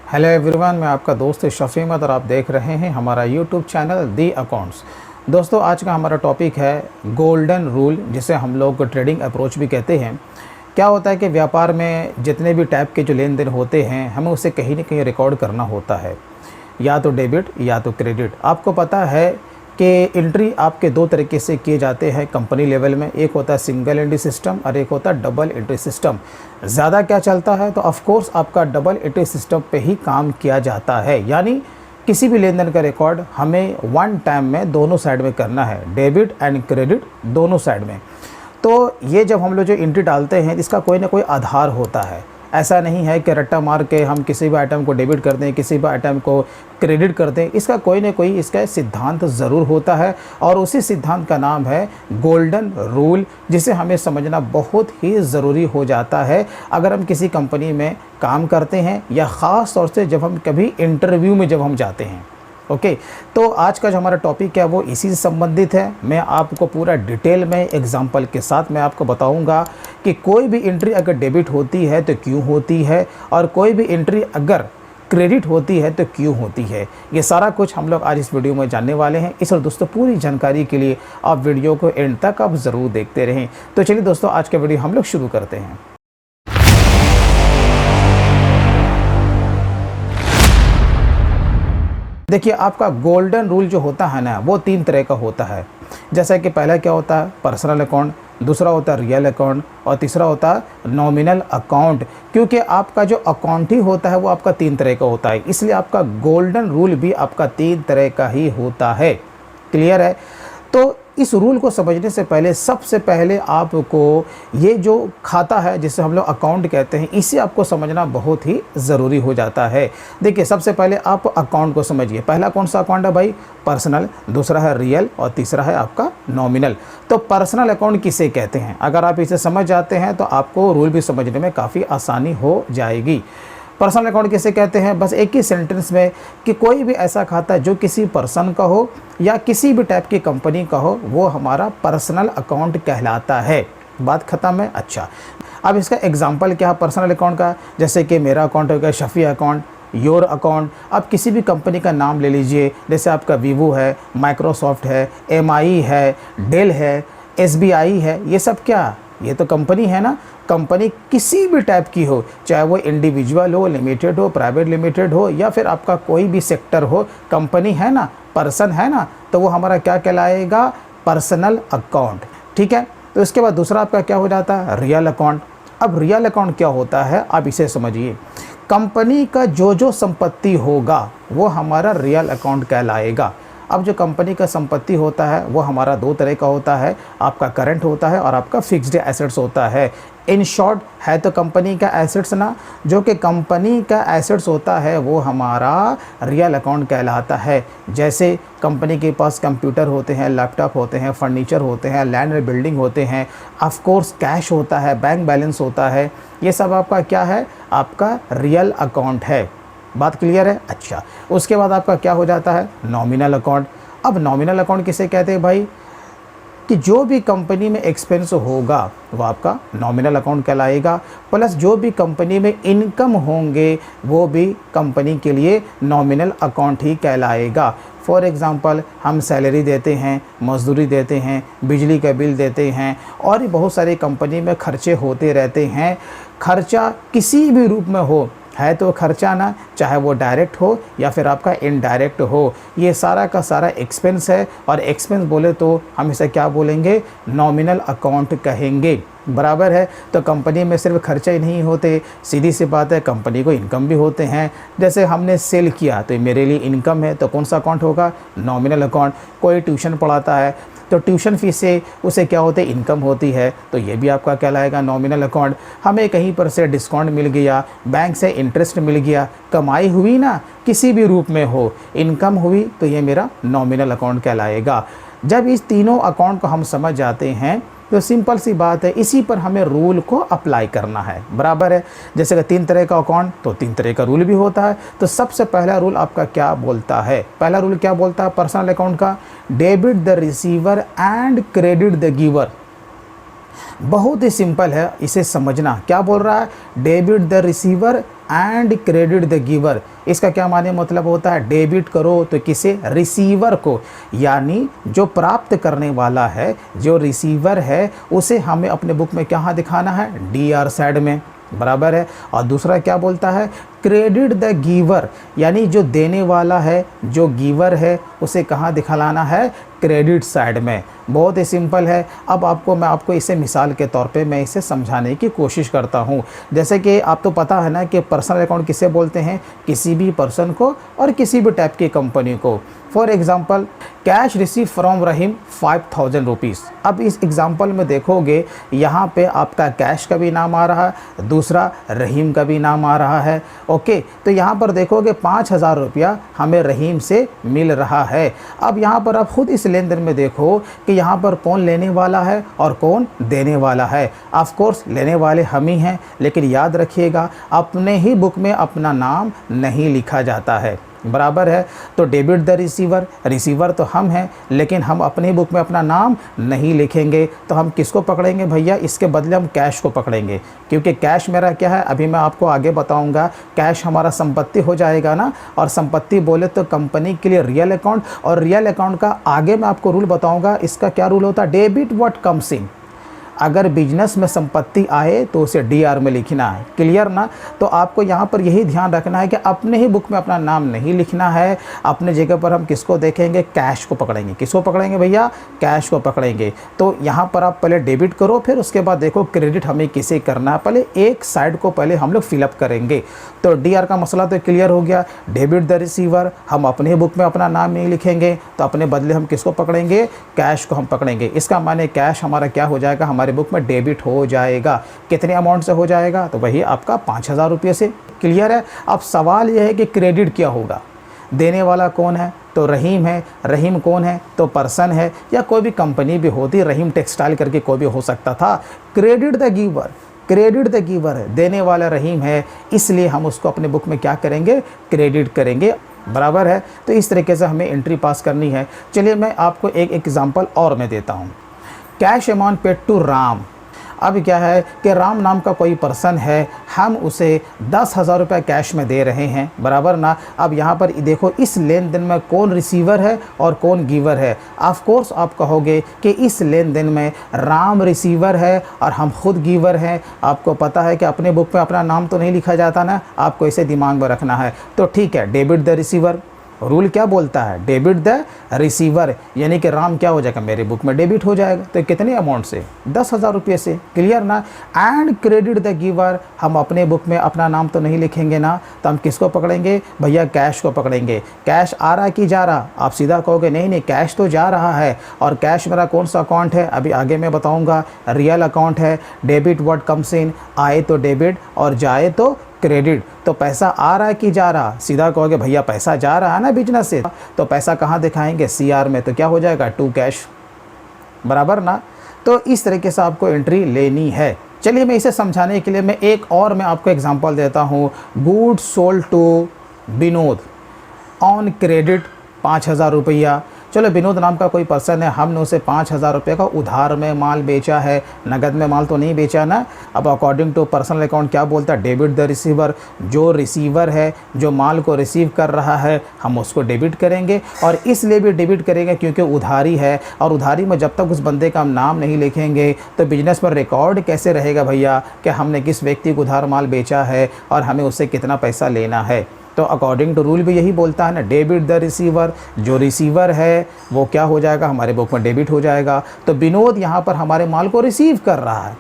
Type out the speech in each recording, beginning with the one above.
Hello everyone, मैं आपका दोस्त शफी अहमद और आप देख रहे हैं हमारा यूट्यूब चैनल दी अकाउंट्स। दोस्तों, आज का हमारा टॉपिक है गोल्डन रूल, जिसे हम लोग ट्रेडिंग अप्रोच भी कहते हैं। क्या होता है कि व्यापार में जितने भी टाइप के जो लेन देन होते हैं, हमें उसे कहीं ना कहीं रिकॉर्ड करना होता है, या तो डेबिट या तो क्रेडिट। आपको पता है कि एंट्री आपके दो तरीके से किए जाते हैं कंपनी लेवल में। एक होता है सिंगल एंट्री सिस्टम और एक होता है डबल एंट्री सिस्टम। ज़्यादा क्या चलता है तो ऑफ कोर्स आपका डबल एंट्री सिस्टम पे ही काम किया जाता है, यानी किसी भी लेन देन का रिकॉर्ड हमें वन टाइम में दोनों साइड में करना है, डेबिट एंड क्रेडिट दोनों साइड में। तो ये जब हम लोग जो एंट्री डालते हैं, इसका कोई ना कोई आधार होता है। ऐसा नहीं है कि रट्टा मार के हम किसी भी आइटम को डेबिट कर दें, किसी भी आइटम को क्रेडिट कर दें। इसका कोई ना कोई इसका सिद्धांत ज़रूर होता है, और उसी सिद्धांत का नाम है गोल्डन रूल, जिसे हमें समझना बहुत ही ज़रूरी हो जाता है अगर हम किसी कंपनी में काम करते हैं, या ख़ास तौर से जब हम कभी इंटरव्यू में जब हम जाते हैं। ओके, तो आज का जो हमारा टॉपिक है वो इसी से संबंधित है। मैं आपको पूरा डिटेल में एग्जांपल के साथ मैं आपको बताऊंगा कि कोई भी एंट्री अगर डेबिट होती है तो क्यों होती है, और कोई भी एंट्री अगर क्रेडिट होती है तो क्यों होती है। ये सारा कुछ हम लोग आज इस वीडियो में जानने वाले हैं। इसलिए दोस्तों, पूरी जानकारी के लिए आप वीडियो को एंड तक आप ज़रूर देखते रहें। तो चलिए दोस्तों, आज का वीडियो हम लोग शुरू करते हैं। देखिए, आपका गोल्डन रूल जो होता है ना, वो तीन तरह का होता है। जैसा कि पहला क्या होता है, पर्सनल अकाउंट, दूसरा होता है रियल अकाउंट, और तीसरा होता है नॉमिनल अकाउंट। क्योंकि आपका जो अकाउंट ही होता है वो आपका तीन तरह का होता है, इसलिए आपका गोल्डन रूल भी आपका तीन तरह का ही होता है। क्लियर है? तो इस रूल को समझने से पहले सबसे पहले आपको ये जो खाता है, जिसे हम लोग अकाउंट कहते हैं, इसे आपको समझना बहुत ही ज़रूरी हो जाता है। देखिए, सबसे पहले आप अकाउंट को समझिए। पहला कौन सा अकाउंट है भाई? पर्सनल, दूसरा है रियल, और तीसरा है आपका नॉमिनल। तो पर्सनल अकाउंट किसे कहते हैं, अगर आप इसे समझ जाते हैं तो आपको रूल भी समझने में काफ़ी आसानी हो जाएगी। पर्सनल अकाउंट किसे कहते हैं? बस एक ही सेंटेंस में कि कोई भी ऐसा खाता जो किसी पर्सन का हो या किसी भी टाइप की कंपनी का हो, वो हमारा पर्सनल अकाउंट कहलाता है। बात खत्म है। अच्छा, अब इसका एग्जांपल क्या है पर्सनल अकाउंट का? जैसे कि मेरा अकाउंट हो गया शफी अकाउंट, योर अकाउंट। आप किसी भी कंपनी का नाम ले लीजिए, जैसे आपका वीवो है, माइक्रोसॉफ्ट है, एमआई है, डेल है, एसबीआई है। ये सब क्या, ये तो कंपनी है ना। कंपनी किसी भी टाइप की हो, चाहे वो इंडिविजुअल हो, लिमिटेड हो, प्राइवेट लिमिटेड हो, या फिर आपका कोई भी सेक्टर हो, कंपनी है ना, पर्सन है ना, तो वो हमारा क्या कहलाएगा? Personal account. ठीक है। तो इसके बाद दूसरा आपका क्या हो जाता है? Real account. अब रियल अकाउंट क्या होता है, आप इसे समझिए। कंपनी का जो जो संपत्ति होगा वो हमारा रियल अकाउंट कहलाएगा। अब जो कंपनी का संपत्ति होता है वो हमारा दो तरह का होता है, आपका करंट होता है और आपका फिक्स्ड एसेट्स होता है। इन शॉर्ट है तो कंपनी का एसेट्स ना, जो कि कंपनी का एसेट्स होता है वो हमारा रियल अकाउंट कहलाता है। जैसे कंपनी के पास कंप्यूटर होते हैं, लैपटॉप होते हैं, फर्नीचर होते हैं, लैंड एंड बिल्डिंग होते हैं, ऑफ कोर्स कैश होता है, बैंक बैलेंस होता है। ये सब आपका क्या है? आपका रियल अकाउंट है। बात क्लियर है? अच्छा, उसके बाद आपका क्या हो जाता है? Nominal account. अब नॉमिनल अकाउंट किसे कहते हैं भाई? कि जो भी कंपनी में एक्सपेंस होगा वो आपका नॉमिनल अकाउंट कहलाएगा, प्लस जो भी कंपनी में इनकम होंगे वो भी कंपनी के लिए नॉमिनल अकाउंट ही कहलाएगा। फॉर एग्ज़ाम्पल, हम सैलरी देते हैं, मजदूरी देते हैं, बिजली का बिल देते हैं, और भी बहुत सारी कंपनी में खर्चे होते रहते हैं। खर्चा किसी भी रूप में हो, है तो खर्चा ना, चाहे वो डायरेक्ट हो या फिर आपका इनडायरेक्ट हो, ये सारा का सारा एक्सपेंस है। और एक्सपेंस बोले तो हम इसे क्या बोलेंगे? नॉमिनल अकाउंट कहेंगे। बराबर है। तो कंपनी में सिर्फ खर्चे ही नहीं होते, सीधी सी बात है, कंपनी को इनकम भी होते हैं। जैसे हमने सेल किया तो मेरे लिए इनकम है, तो कौन सा अकाउंट होगा? Nominal account. कोई ट्यूशन पढ़ाता है तो ट्यूशन फीस से उसे क्या होते? इनकम होती है, तो ये भी आपका कहलाएगा नॉमिनल अकाउंट। हमें कहीं पर से डिस्काउंट मिल गया, बैंक से इंटरेस्ट मिल गया, कमाई हुई ना, किसी भी रूप में हो, इनकम हुई, तो ये मेरा नॉमिनल अकाउंट कहलाएगा। जब इस तीनों अकाउंट को हम समझ जाते हैं तो सिंपल सी बात है, इसी पर हमें रूल को अप्लाई करना है। बराबर है। जैसे कि तीन तरह का अकाउंट तो तीन तरह का रूल भी होता है। तो सबसे पहला रूल आपका क्या बोलता है? पहला रूल क्या बोलता है पर्सनल अकाउंट का? Debit the receiver and credit the giver. बहुत ही सिंपल है इसे समझना। क्या बोल रहा है? Debit the receiver and credit the giver, इसका क्या माने मतलब होता है, डेबिट करो तो किसे, रिसीवर को, यानी जो प्राप्त करने वाला है, जो रिसीवर है, उसे हमें अपने बुक में कहाँ दिखाना है, DR साइड में, बराबर है। और दूसरा क्या बोलता है, क्रेडिट द गिवर, यानी जो देने वाला है, जो गिवर है, उसे कहाँ दिखाना है, क्रेडिट साइड में। बहुत ही सिंपल है। अब मैं आपको इसे मिसाल के तौर पे मैं इसे समझाने की कोशिश करता हूँ। जैसे कि आप तो पता है ना कि पर्सनल अकाउंट किसे बोलते हैं, किसी भी पर्सन को और किसी भी टाइप की कंपनी को। For example, cash receive from Rahim 5000 rupees. अब इस एग्ज़ाम्पल में देखोगे यहाँ पे आपका कैश का भी नाम आ रहा है, दूसरा रहीम का भी नाम आ रहा है। ओके, तो यहाँ पर देखोगे 5000 रुपया हमें रहीम से मिल रहा है। अब यहाँ पर आप खुद इस लेन देन में देखो कि यहाँ पर कौन लेने वाला है और कौन देने वाला है। ऑफ कोर्स लेने वाले हम ही हैं, लेकिन याद रखिएगा अपने ही बुक में अपना नाम नहीं लिखा जाता है, बराबर है। तो डेबिट द रिसीवर, रिसीवर तो हम हैं, लेकिन हम अपनी बुक में अपना नाम नहीं लिखेंगे। तो हम किसको पकड़ेंगे भैया, इसके बदले हम कैश को पकड़ेंगे, क्योंकि कैश मेरा क्या है, अभी मैं आपको आगे बताऊंगा। कैश हमारा संपत्ति हो जाएगा ना, और संपत्ति बोले तो कंपनी के लिए रियल अकाउंट, और रियल अकाउंट का आगे मैं आपको रूल बताऊँगा। इसका क्या रूल होता है, डेबिट व्हाट कम्स इन। अगर बिजनेस में संपत्ति आए तो उसे DR में लिखना है, क्लियर ना। तो आपको यहाँ पर यही ध्यान रखना है कि अपने ही बुक में अपना नाम नहीं लिखना है। अपने जगह पर हम किसको देखेंगे, कैश को पकड़ेंगे। किसको पकड़ेंगे भैया, कैश को पकड़ेंगे। तो यहाँ पर आप पहले डेबिट करो, फिर उसके बाद देखो क्रेडिट हमें किसे करना है। पहले एक साइड को पहले हम लोग फिलअप करेंगे। तो DR का मसला तो क्लियर हो गया। डेबिट द रिसीवर, हम अपने बुक में अपना नाम नहीं लिखेंगे, तो अपने बदले हम किसको पकड़ेंगे, कैश को हम पकड़ेंगे। इसका माने कैश हमारा क्या हो जाएगा, हमारे बुक में डेबिट हो जाएगा। कितने अमाउंट से हो जाएगा, तो वही आपका 5000 रुपये से, क्लियर है। अब सवाल यह है कि क्रेडिट क्या होगा, देने वाला कौन है, तो रहीम है। रहीम कौन है, तो पर्सन है, या कोई भी कंपनी भी होती, रहीम टेक्सटाइल करके कोई भी हो सकता था। Credit the giver, credit the giver है, देने वाला रहीम है, इसलिए हम उसको अपने बुक में क्या करेंगे, क्रेडिट करेंगे, बराबर है। तो इस तरीके से हमें एंट्री पास करनी है। चलिए मैं आपको एक एग्जांपल और मैं देता हूँ। Cash amount paid to Ram. अब क्या है कि राम नाम का कोई पर्सन है, हम उसे 10,000 रुपये कैश में दे रहे हैं, बराबर ना। अब यहाँ पर देखो इस लेन देन में कौन रिसीवर है और कौन गिवर है। ऑफ कोर्स आप कहोगे कि इस लेन देन में राम रिसीवर है और हम खुद गिवर हैं। आपको पता है कि अपने बुक में अपना नाम तो नहीं लिखा जाता ना, आपको इसे दिमाग में रखना है। तो ठीक है, डेबिट द रिसीवर, रूल क्या बोलता है, डेबिट द रिसीवर, यानी कि राम क्या हो जाएगा, मेरे बुक में डेबिट हो जाएगा। तो कितने अमाउंट से, 10,000 रुपये से, क्लियर ना। एंड क्रेडिट द गिवर, हम अपने बुक में अपना नाम तो नहीं लिखेंगे ना, तो हम किसको पकड़ेंगे भैया, कैश को पकड़ेंगे। कैश आ रहा कि जा रहा, आप सीधा कहोगे नहीं नहीं कैश तो जा रहा है। और कैश मेरा कौन सा अकाउंट है, अभी आगे मैं बताऊँगा, रियल अकाउंट है। डेबिट व्हाट कम्स इन, आए तो डेबिट और जाए तो क्रेडिट। तो पैसा आ रहा है कि जा रहा, सीधा कहोगे भैया पैसा जा रहा है ना बिजनेस से, तो पैसा कहाँ दिखाएंगे, CR में, तो क्या हो जाएगा, टू कैश, बराबर ना। तो इस तरीके से आपको एंट्री लेनी है। चलिए मैं इसे समझाने के लिए मैं आपको एग्जांपल देता हूँ। Goods sold to Vinod on credit 5,000 रुपया। चलो विनोद नाम का कोई पर्सन है, हमने उसे 5,000 रुपये का उधार में माल बेचा है, नगद में माल तो नहीं बेचा ना। अब अकॉर्डिंग टू पर्सनल अकाउंट क्या बोलता है, डेबिट द रिसीवर, जो रिसीवर है, जो माल को रिसीव कर रहा है, हम उसको डेबिट करेंगे। और इसलिए भी डेबिट करेंगे क्योंकि उधारी है, और उधारी में जब तक उस बंदे का हम नाम नहीं लिखेंगे तो बिजनेस पर रिकॉर्ड कैसे रहेगा भैया कि हमने किस व्यक्ति को उधार माल बेचा है और हमें उससे कितना पैसा लेना है। तो अकॉर्डिंग टू रूल भी यही बोलता है ना, डेबिट द रिसीवर, जो रिसीवर है वो क्या हो जाएगा, हमारे बुक में डेबिट हो जाएगा। तो विनोद यहाँ पर हमारे माल को रिसीव कर रहा है,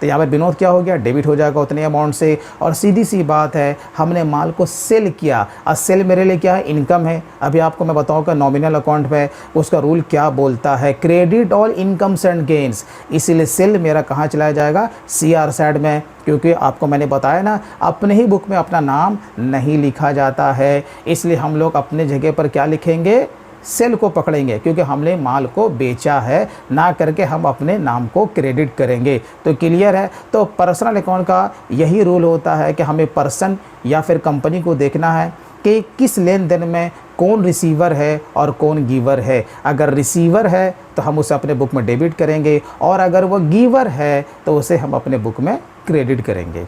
तो यहाँ पर विनोद क्या हो गया, डेबिट हो जाएगा उतने अमाउंट से। और सीधी सी बात है, हमने माल को सेल किया, और सेल मेरे लिए क्या है, इनकम है। अभी आपको मैं बताऊँगा नॉमिनल अकाउंट में उसका रूल क्या बोलता है, credit all incomes and gains. इसीलिए सेल मेरा कहाँ चलाया जाएगा, CR साइड में, क्योंकि आपको मैंने बताया ना अपने ही बुक में अपना नाम नहीं लिखा जाता है। इसलिए हम लोग अपने जगह पर क्या लिखेंगे, सेल को पकड़ेंगे, क्योंकि हमने माल को बेचा है, ना करके हम अपने नाम को क्रेडिट करेंगे। तो क्लियर है। तो पर्सनल अकाउंट का यही रूल होता है कि हमें पर्सन या फिर कंपनी को देखना है कि किस लेन देन में कौन रिसीवर है और कौन गिवर है। अगर रिसीवर है तो हम उसे अपने बुक में डेबिट करेंगे, और अगर वो गिवर है तो उसे हम अपने बुक में क्रेडिट करेंगे।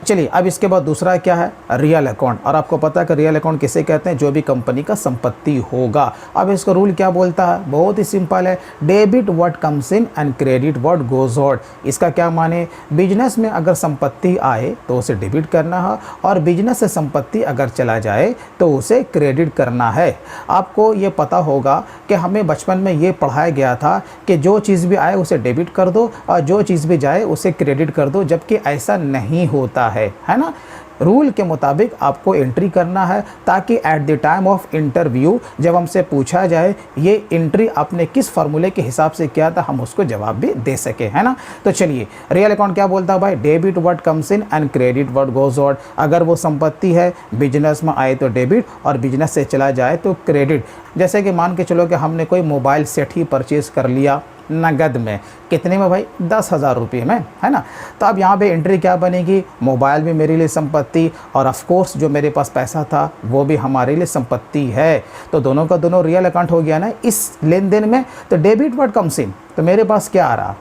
चलिए अब इसके बाद दूसरा क्या है, रियल अकाउंट। और आपको पता है कि रियल अकाउंट किसे कहते हैं, जो भी कंपनी का संपत्ति होगा। अब इसका रूल क्या बोलता है, बहुत ही सिंपल है, debit what comes in and credit what goes out. इसका क्या माने, बिजनेस में अगर संपत्ति आए तो उसे डेबिट करना है, और बिजनेस से संपत्ति अगर चला जाए तो उसे क्रेडिट करना है। आपको ये पता होगा कि हमें बचपन में ये पढ़ाया गया था कि जो चीज़ भी आए उसे डेबिट कर दो और जो चीज़ भी जाए उसे क्रेडिट कर दो, जबकि ऐसा नहीं होता है ना। रूल के मुताबिक आपको एंट्री करना है, ताकि at the time of interview जब हमसे पूछा जाए ये एंट्री आपने किस फार्मूले के हिसाब से किया था, हम उसको जवाब भी दे सके, है ना। तो चलिए रियल अकाउंट क्या बोलता है भाई, debit what comes in and credit what goes out. अगर वो संपत्ति है, बिजनेस में आए तो डेबिट और बिजनेस से चला जाए तो क्रेडिट। जैसे कि मान के चलो कि हमने कोई मोबाइल सेट ही परचेज़ कर लिया नगद में, कितने में भाई, 10,000 रुपये में, है ना। तो अब यहाँ पे एंट्री क्या बनेगी, मोबाइल भी मेरे लिए संपत्ति और ऑफ कोर्स जो मेरे पास पैसा था वो भी हमारे लिए संपत्ति है। तो दोनों का दोनों रियल अकाउंट हो गया ना इस लेन देन में। तो डेबिट व्हाट कम्स इन, तो मेरे पास क्या आ रहा,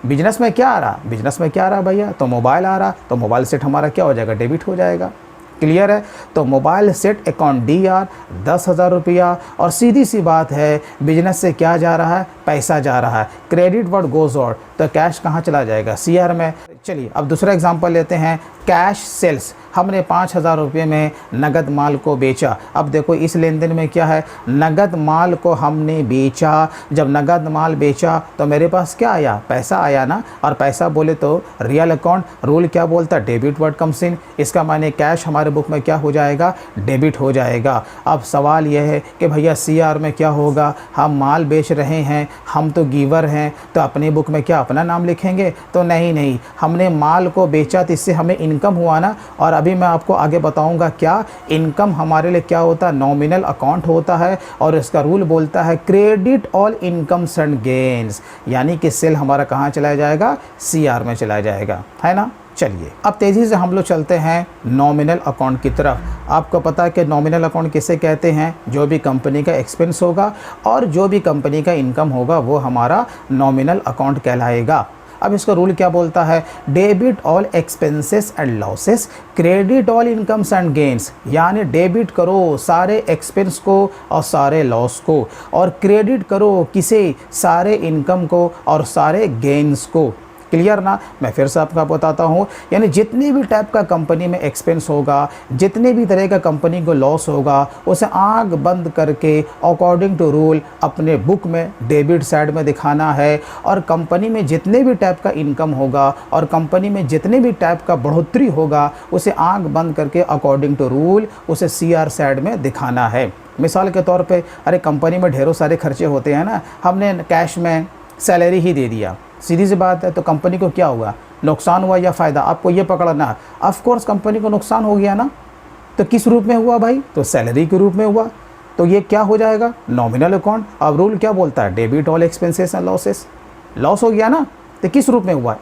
बिजनेस में क्या आ रहा, बिजनेस में क्या आ रहा भैया, तो मोबाइल आ रहा, तो मोबाइल सेट हमारा क्या हो जाएगा, डेबिट हो जाएगा। क्लियर है। तो मोबाइल सेट अकाउंट DR 10,000 रुपया, और सीधी सी बात है बिजनेस से क्या जा रहा है, पैसा जा रहा है। क्रेडिट व्हाट गोज आउट, तो कैश कहाँ चला जाएगा, CR में। चलिए अब दूसरा एग्जांपल लेते हैं, कैश सेल्स। हमने 5,000 रुपये में नगद माल को बेचा। अब देखो इस लेन देन में क्या है, नगद माल को हमने बेचा। जब नगद माल बेचा तो मेरे पास क्या आया, पैसा आया ना। और पैसा बोले तो रियल अकाउंट, रूल क्या बोलता है, डेबिट व्हाट कम्स इन। इसका माने कैश हमारे बुक में क्या हो जाएगा, डेबिट हो जाएगा। अब सवाल यह है कि भैया CR में क्या होगा, हम माल बेच रहे हैं, हम तो गिवर हैं, तो अपनी बुक में क्या अपना नाम लिखेंगे, तो नहीं, हमने माल को बेचा तो इससे हमें इनकम हुआ ना। और अभी मैं आपको आगे बताऊंगा क्या इनकम हमारे लिए क्या होता है, नॉमिनल अकाउंट होता है। और इसका रूल बोलता है credit all incomes and gains, यानी कि सेल हमारा कहाँ चला जाएगा, CR में चला जाएगा, है ना। चलिए अब तेज़ी से हम लोग चलते हैं नॉमिनल अकाउंट की तरफ। आपको पता है कि नॉमिनल अकाउंट किसे कहते हैं, जो भी कंपनी का एक्सपेंस होगा और जो भी कंपनी का इनकम होगा वो हमारा नॉमिनल अकाउंट कहलाएगा। अब इसका रूल क्या बोलता है, debit all expenses and losses, credit all incomes and gains. यानी डेबिट करो सारे एक्सपेंस को और सारे लॉस को, और क्रेडिट करो किसे, सारे इनकम को और सारे गेन्स को। क्लियर ना। मैं फिर से आपको बताता हूँ, यानी जितनी भी टाइप का कंपनी में एक्सपेंस होगा, जितने भी तरह का कंपनी को लॉस होगा, उसे आंख बंद करके अकॉर्डिंग टू रूल अपने बुक में डेबिट साइड में दिखाना है। और कंपनी में जितने भी टाइप का इनकम होगा और कंपनी में जितने भी टाइप का बढ़ोतरी होगा, उसे आंख बंद करके अकॉर्डिंग टू रूल उसे CR साइड में दिखाना है। मिसाल के तौर पे, अरे कंपनी में ढेरों सारे खर्चे होते हैं ना, हमने कैश में सैलरी ही दे दिया, सीधी सी बात है, तो कंपनी को क्या हुआ, नुकसान हुआ या फ़ायदा, आपको ये पकड़ना है। ऑफ कोर्स कंपनी को नुकसान हो गया ना, तो किस रूप में हुआ भाई, तो सैलरी के रूप में हुआ। तो ये क्या हो जाएगा, नॉमिनल अकाउंट। अब रूल क्या बोलता है, debit all expenses and losses. Loss हो गया ना, तो किस रूप में हुआ,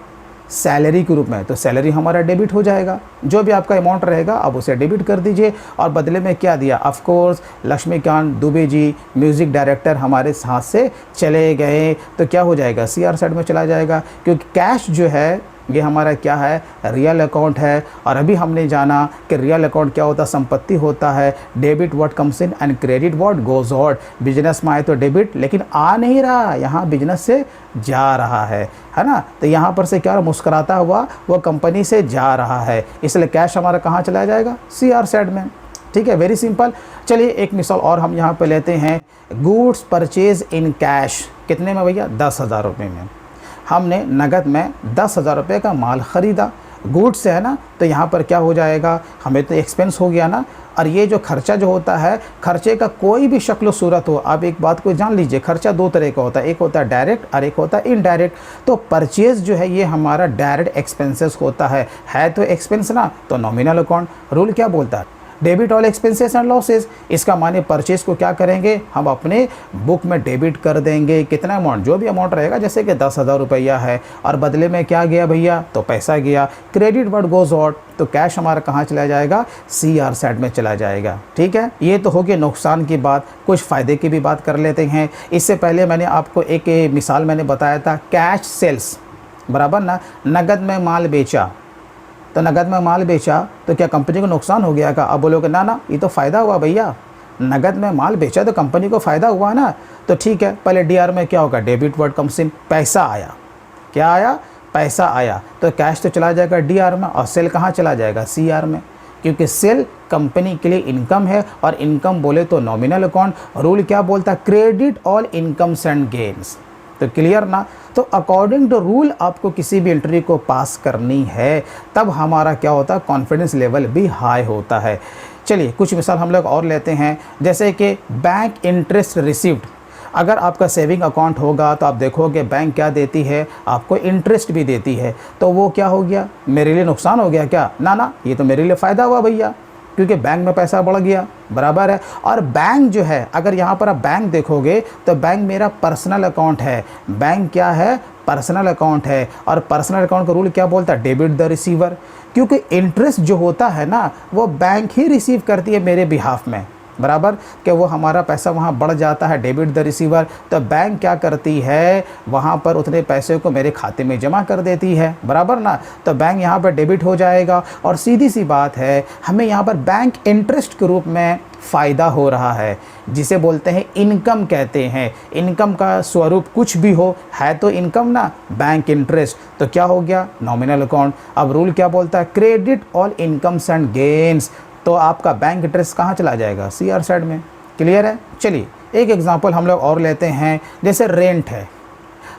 सैलरी के रूप में, तो सैलरी हमारा डेबिट हो जाएगा। जो भी आपका अमाउंट रहेगा अब उसे डेबिट कर दीजिए। और बदले में क्या दिया, of course Laxmikant Dubey ji music director हमारे हाथ से चले गए, तो क्या हो जाएगा, CR साइड में चला जाएगा। क्योंकि कैश जो है ये हमारा क्या है, रियल अकाउंट है। और अभी हमने जाना कि रियल अकाउंट क्या होता है, संपत्ति होता है। Debit what comes in and credit what goes out. Business में आए तो डेबिट, लेकिन आ नहीं रहा, यहाँ बिजनेस से जा रहा है ना। तो यहाँ पर से क्या मुस्कुराता हुआ वो कंपनी से जा रहा है, इसलिए कैश हमारा कहाँ चला जाएगा, CR साइड में। ठीक है, वेरी सिंपल। चलिए एक मिसाल और हम यहाँ पे लेते हैं, गुड्स परचेज इन कैश। कितने में भैया, 10,000 रुपये में। हमने नगद में 10,000 रुपये का माल ख़रीदा, गुड्स से है ना, तो यहाँ पर क्या हो जाएगा, हमें तो एक्सपेंस हो गया ना। और ये जो खर्चा जो होता है, खर्चे का कोई भी शक्ल सूरत हो, आप एक बात को जान लीजिए, खर्चा दो तरह का होता है, एक होता है डायरेक्ट और एक होता है इनडायरेक्ट। तो परचेज जो है ये हमारा डायरेक्ट एक्सपेंसेस होता है तो एक्सपेंस ना, तो नॉमिनल अकाउंट। रूल क्या बोलता है, debit all expenses and losses. इसका माने परचेज को क्या करेंगे, हम अपने बुक में डेबिट कर देंगे। कितना अमाउंट, जो भी अमाउंट रहेगा, जैसे कि 10,000 रुपया है, और बदले में क्या गया भैया, तो पैसा गया। क्रेडिट व्हाट गोज आउट, तो कैश हमारा कहाँ चला जाएगा, CR साइड में चला जाएगा। ठीक है, ये तो हो गया नुकसान की बात। कुछ फ़ायदे की भी बात कर लेते हैं। इससे पहले मैंने आपको एक मिसाल मैंने बताया था, कैश सेल्स, बराबर ना, नगद में माल बेचा, तो नगद में माल बेचा तो क्या कंपनी को नुकसान हो गया? का अब बोलोगे ना ना ये तो फ़ायदा हुआ भैया, नगद में माल बेचा तो कंपनी को फ़ायदा हुआ ना। तो ठीक है, पहले डीआर में क्या होगा? डेबिट वर्ड कम्स इन, पैसा आया। क्या आया? पैसा आया। तो कैश तो चला जाएगा डीआर में और सेल कहाँ चला जाएगा? सीआर में, क्योंकि सेल कंपनी के लिए इनकम है और इनकम बोले तो नॉमिनल अकाउंट। रूल क्या बोलता है? Credit all incomes and gains. तो क्लियर ना? तो अकॉर्डिंग टू रूल आपको किसी भी एंट्री को पास करनी है, तब हमारा क्या होता है? कॉन्फिडेंस लेवल भी हाई होता है। चलिए कुछ मिसाल हम लोग और लेते हैं, जैसे कि बैंक इंटरेस्ट रिसीव्ड। अगर आपका सेविंग अकाउंट होगा तो आप देखोगे बैंक क्या देती है? आपको इंटरेस्ट भी देती है। तो वो क्या हो गया? मेरे लिए नुकसान हो गया क्या? ना ना, ये तो मेरे लिए फ़ायदा हुआ भैया, क्योंकि बैंक में पैसा बढ़ गया, बराबर है। और बैंक जो है, अगर यहाँ पर आप बैंक देखोगे तो बैंक मेरा पर्सनल अकाउंट है। बैंक क्या है? पर्सनल अकाउंट है। और पर्सनल अकाउंट का रूल क्या बोलता है? डेबिट द रिसीवर, क्योंकि इंटरेस्ट जो होता है ना वो बैंक ही रिसीव करती है मेरे बिहाफ में, बराबर, कि वो हमारा पैसा वहाँ बढ़ जाता है, डेबिट द रिसीवर। तो बैंक क्या करती है? वहाँ पर उतने पैसे को मेरे खाते में जमा कर देती है, बराबर ना। तो बैंक यहाँ पर डेबिट हो जाएगा और सीधी सी बात है, हमें यहाँ पर बैंक इंटरेस्ट के रूप में फ़ायदा हो रहा है, जिसे बोलते हैं इनकम कहते हैं। इनकम का स्वरूप कुछ भी हो, है तो इनकम ना, बैंक इंटरेस्ट। तो क्या हो गया? Nominal account. अब रूल क्या बोलता है? Credit all incomes and gains. तो आपका बैंक इंटरेस्ट कहाँ चला जाएगा? सीआर साइड में। क्लियर है? चलिए एक एग्जांपल हम लोग और लेते हैं, जैसे रेंट है।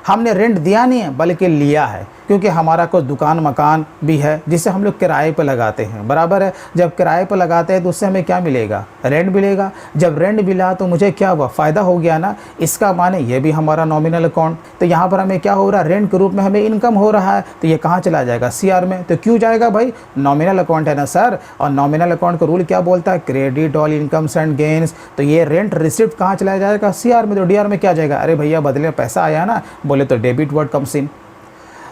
हमने रेंट दिया नहीं है बल्कि लिया है, क्योंकि हमारा कोई दुकान मकान भी है जिसे हम लोग किराए पर लगाते हैं, बराबर है। जब किराए पर लगाते हैं तो उससे हमें क्या मिलेगा? रेंट मिलेगा। जब रेंट मिला तो मुझे क्या हुआ? फ़ायदा हो गया ना। इसका माने ये भी हमारा नॉमिनल अकाउंट। तो यहाँ पर हमें क्या हो रहा है? रेंट के रूप में हमें इनकम हो रहा है। तो ये कहाँ चला जाएगा? सीआर में। तो क्यों जाएगा भाई? नॉमिनल अकाउंट है ना सर, और नॉमिनल अकाउंट का रूल क्या बोलता है? Credit all incomes and gains. तो ये रेंट रिसिप्ट कहाँ चला जाएगा? सीआर में। तो डीआर में क्या जाएगा? अरे भैया बदले में पैसा आया ना, बोले तो डेबिट वर्ड कम्स इन।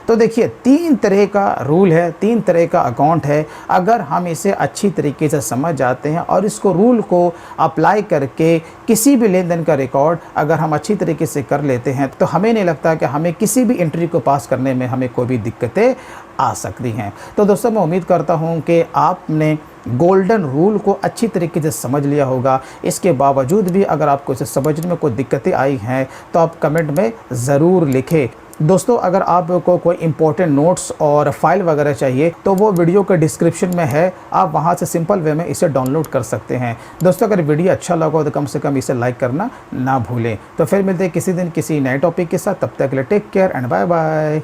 तो देखिए 3 तरह का रूल है, 3 तरह का अकाउंट है। अगर हम इसे अच्छी तरीके से समझ जाते हैं और इसको रूल को अप्लाई करके किसी भी लेन देन का रिकॉर्ड अगर हम अच्छी तरीके से कर लेते हैं तो हमें नहीं लगता कि हमें किसी भी एंट्री को पास करने में हमें कोई भी दिक्कतें आ सकती हैं। तो दोस्तों मैं उम्मीद करता हूं कि आपने गोल्डन रूल को अच्छी तरीके से समझ लिया होगा। इसके बावजूद भी अगर आपको इसे समझने में कोई दिक्कतें आई हैं तो आप कमेंट में ज़रूर लिखें। दोस्तों अगर आपको कोई इंपॉर्टेंट नोट्स और फाइल वगैरह चाहिए तो वो वीडियो के डिस्क्रिप्शन में है, आप वहाँ से सिंपल वे में इसे डाउनलोड कर सकते हैं। दोस्तों अगर वीडियो अच्छा लगा हो तो कम से कम इसे लाइक करना ना भूलें। तो फिर मिलते हैं किसी दिन किसी नए टॉपिक के साथ, तब तक के लिए take care and bye bye.